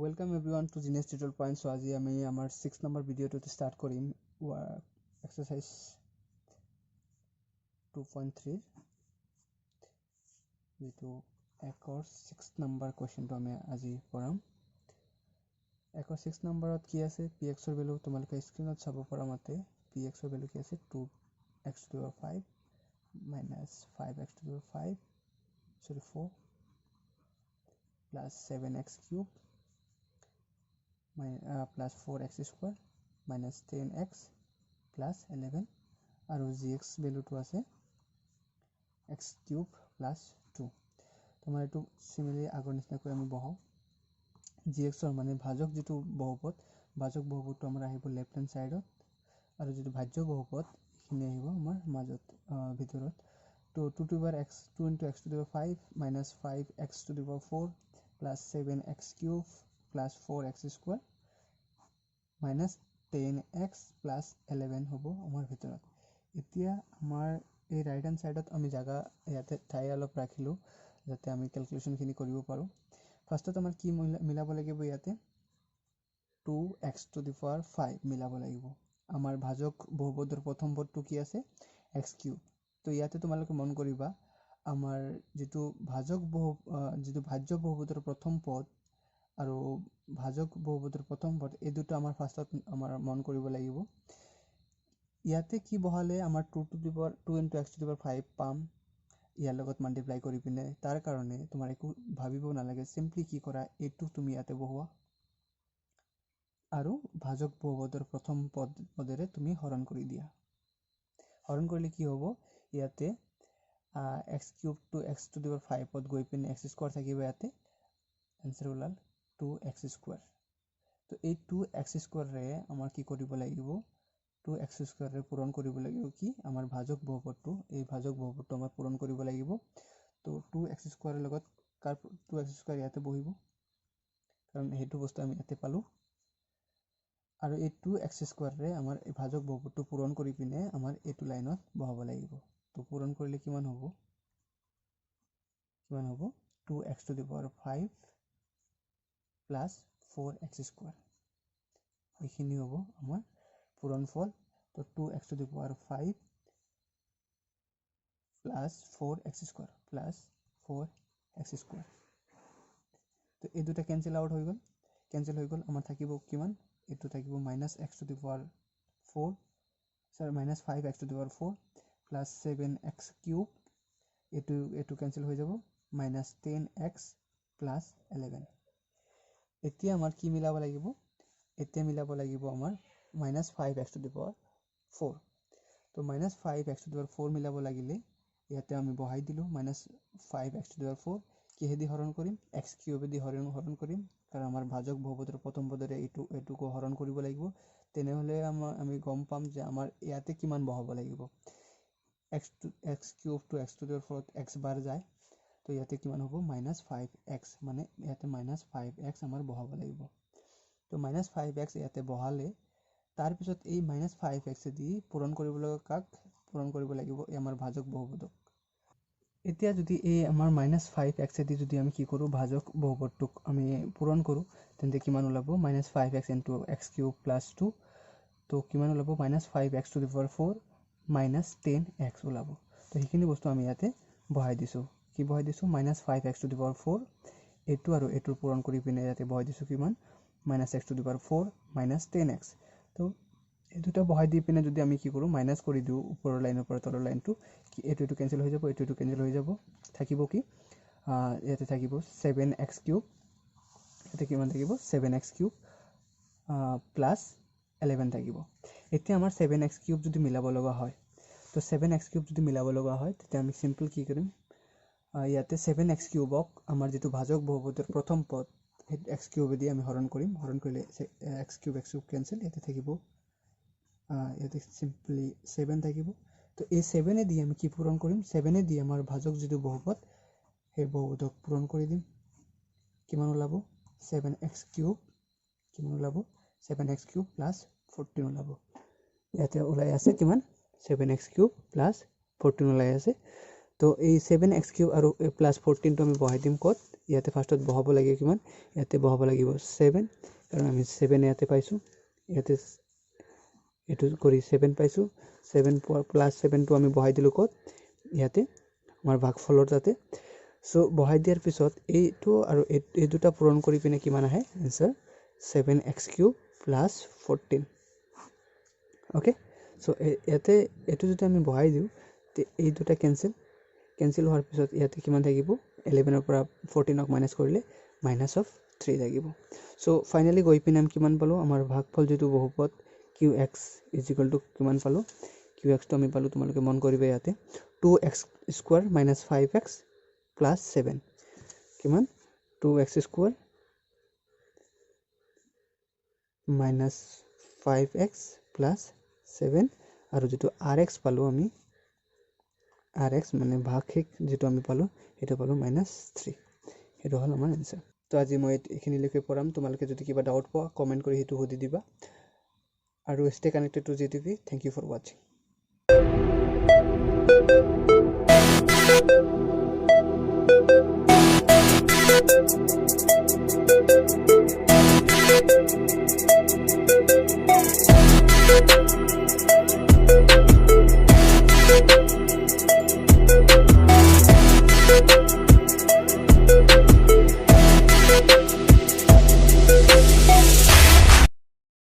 Welcome everyone to Genius Tutorial Point. So আজি আমি আমাৰ 6 নম্বৰ ভিডিওটো স্টাৰ্ট কৰিম এক্সাৰসাইজ 2.3 যেটো একৰ 6 নম্বৰ কোৱেশ্চনটো আমি আজি পঢ়াম একৰ 6 নম্বৰত কি আছে px ৰ ভ্যালু তোমালোকে স্ক্ৰিনত চাব পৰা মতে px ৰ ভ্যালু কি আছে 2x to the 5 minus 5x to the 5 sorry 4 plus 7x cube plus 4x square minus 10x plus 11 আৰু gx value to আছে x cube plus 2 তোমাৰ এটো সিমিলি আগৰ নিচিনাকৈ আমি বহাও gx ৰ মানে ভাজক যেটো বহুপদ ভাজক বহুপদটো আমাৰ আহিব লেফট হ্যান্ড সাইডত আৰু যেটো ভাজ্য বহুপদ খিনি আহিব আমাৰ মাজত ভিতৰত তো 2 to the power x 2 into x to the power 5 minus 5x to the power 4 plus 7x cube plus 4x square minus 10x plus 11 হবো আমাৰ ভিতৰত এতিয়া আমাৰ এই ৰাইট হ্যান্ড সাইডত আমি জায়গা ইয়াতে ঠাই অলপ ৰাখিলো যাতে আমি ক্যালকুলেশন খিনি কৰিব পাৰো ফাৰ্ষ্টত আমাৰ কি মিলাব লাগিব ইয়াতে 2x to the power 5 মিলাব লাগিব আমাৰ ভাজক বহুপদৰ প্ৰথম পদটো কি আছে x cube তো ইয়াতে তোমালোকে মন কৰিবা আমাৰ যেটো ভাজক যেটো ভাজ্য বহুপদৰ প্ৰথম পদ আৰু ভাজক বহুপদৰ প্ৰথম পদ এই দুটো আমাৰ ফাৰ্ষ্টত আমাৰ মন কৰিব লাগিব ইয়াতে কি বহালে আমাৰ 2 to the power 2 into x to the power 5 পাম ইয়াৰ লগত মাল্টিপ্লাই কৰি পিনে তাৰ কাৰণে তোমাৰ একো ভাবিব নালাগে সিম্পলি কি কৰা এটো তুমি ইয়াতে বহোৱা আৰু ভাজক বহুপদৰ প্ৰথম পদৰে তুমি হৰণ কৰি দিয়া হৰণ কৰিলে কি হ'ব ইয়াতে x cube to x to the power 5 পদ গৈ পিনে x square থাকিব ইয়াতে आंसर ওলাল 2x square তো এই 2x square ৰে আমাৰ কি কৰিব লাগিব 2x square ৰে পূৰণ কৰিব লাগিব কি আমাৰ ভাজক বহুপদটো এই ভাজক বহুপদটো আমাৰ পূৰণ কৰিব লাগিব তো 2x square লগত 2x square ইয়াতে বহিব কাৰণ হেতু বস্তু আমি ইয়াতে পালো আৰু এই 2x square ৰে আমাৰ এই ভাজক বহুপদটো পূৰণ কৰি পিনে আমাৰ এটো লাইনত বহাব লাগিব তো পূৰণ কৰিলে কিমান হ'ব 2x to the power 5 plus 4x square এইখিনি হ'ব আমাৰ পূৰণফল তো 2x to the power 5 plus 4x square plus 4x square তো এই দুটা ক্যান্সেল আউট হৈ গল আমাৰ থাকিব কিমান এটো থাকিব -x to the power 4 sorry -5x to the power 4 plus 7x cube এটো ক্যান্সেল হৈ যাব -10x plus 11 এতিয়া আমাৰ কি মিলাব লাগিব এতিয়া মিলাব লাগিব আমাৰ -5x to the power 4 তো -5x to the power 4 মিলাব লাগিলে ইয়াতে আমি বহাই দিলো -5x to the power 4 কিহেদি হৰণ কৰিম x cube দি হৰণ কৰিম কাৰণ আমাৰ ভাজক বহুপদৰ প্ৰথম পদৰে এটুকো হৰণ কৰিব লাগিব তেনেহলে আমি গম পাম যে আমাৰ ইয়াতে কিমান বহাব লাগিব x cube to x to the power 4 x বাৰ যায় তো ইয়াতে কিমান হ'ব -5x মানে ইয়াতে -5x আমাৰ বহাব লাগিব তো -5x ইয়াতে বহালে তাৰ পিছত এই -5x দি পূৰণ কৰিব লাগিব আমাৰ ভাজক বহুপদক এতিয়া যদি এই আমাৰ -5x দি যদি আমি কি কৰো ভাজক বহুপদটোক আমি পূৰণ কৰো তেন্তে কিমান ওলাব -5x into x cube plus 2 তো কিমান ওলাব -5x to the power 4 -10x ওলাব তো সেইখিনি বস্তু আমি ইয়াতে বহাই দিছো কি বহাই দিছো -5x to the power 4 এটো আৰু এটোৰ পূৰণ কৰি পিনে ইয়াতে বহাই দিছো কিমান -x to the power 4 -10x তো এই দুটা বহাই দি পিনে যদি আমি কি কৰো মাইনাস কৰি দিও ওপৰৰ লাইনৰ পৰা তলৰ লাইনটো কি এটো ক্যান্সেল হৈ যাব এটো ক্যান্সেল হৈ যাব থাকিব কি ইয়াতে থাকিব 7x cube ইয়াতে কিমান থাকিব 7x cube plus 11 থাকিব এতিয়া আমাৰ 7x cube যদি মিলাব লগা হয় তো 7x cube যদি মিলাব লগা হয় তেতিয়া আমি সিম্পল কি কৰিম ইয়াতে 7x cube আমাৰ যেটো ভাজক বহুপদৰ প্ৰথম পদ x cube দি আমি হৰণ কৰিলে x cube ক্যান্সেল ইয়াতে থাকিব ইয়াতে সিম্পলি 7 থাকিব তো এই 7 এ দি আমি কি পূৰণ কৰিম 7 এ দি আমাৰ ভাজক যেটো বহুপদ সেই বহুপদক পূৰণ কৰি দিম কিমান ওলাব 7x cube কিমান ওলাব 7x cube plus 14 ওলাব ইয়াতে ওলাই আছে কিমান 7x cube plus 14 ওলাই আছে তো এই 7x³ আৰু প্লাছ 14টো আমি বহাই দিম ক'ত ইয়াতে ফাৰ্ষ্টত বহাব লাগে কিমান ইয়াতে বহাব লাগিব 7 কাৰণ আমি 7 ইয়াতে পাইছোঁ ইয়াতে এটো কৰি 7 পাইছোঁ 7 প্লাছ 7টো আমি বহাই দিলোঁ ক'ত ইয়াতে আমাৰ ভাগফলৰ তাতে সো বহাই দিয়াৰ পিছত এইটো আৰু এই দুটা পূৰণ কৰি পিনে কিমান আহে answer 7x³ plus 14 okay so ইয়াতে এটো যদি আমি বহাই দিওঁ তে এই দুটা কেনসেল হোৱাৰ পিছত ইয়াতে কিমান থাকিব 11 ৰ পৰা 14 ক মাইনাস কৰিলে -3 থাকিব সো ফাইনালি গৈ পিনে আমি কিমান পালো আমাৰ ভাগফল যেটো বহুপদ qx = কিমান পালো qx তো আমি পালো তোমালোকে মন কৰিবে ইয়াতে 2x² - 5x + 7 কিমান 2x² - 5x + 7 আৰু যেটো rx পালো আমি rx মানে ভাগশেষ যেটো আমি পালো এটা পালো -3 এটা হল আমাৰ आंसर তো আজি মই এখিনি লিখি পঢ়াম তোমালোকে যদি কিবা ডাউট পোৱা কমেন্ট কৰি হেতু হদি দিবা আৰু stay connected to JTV thank you for watching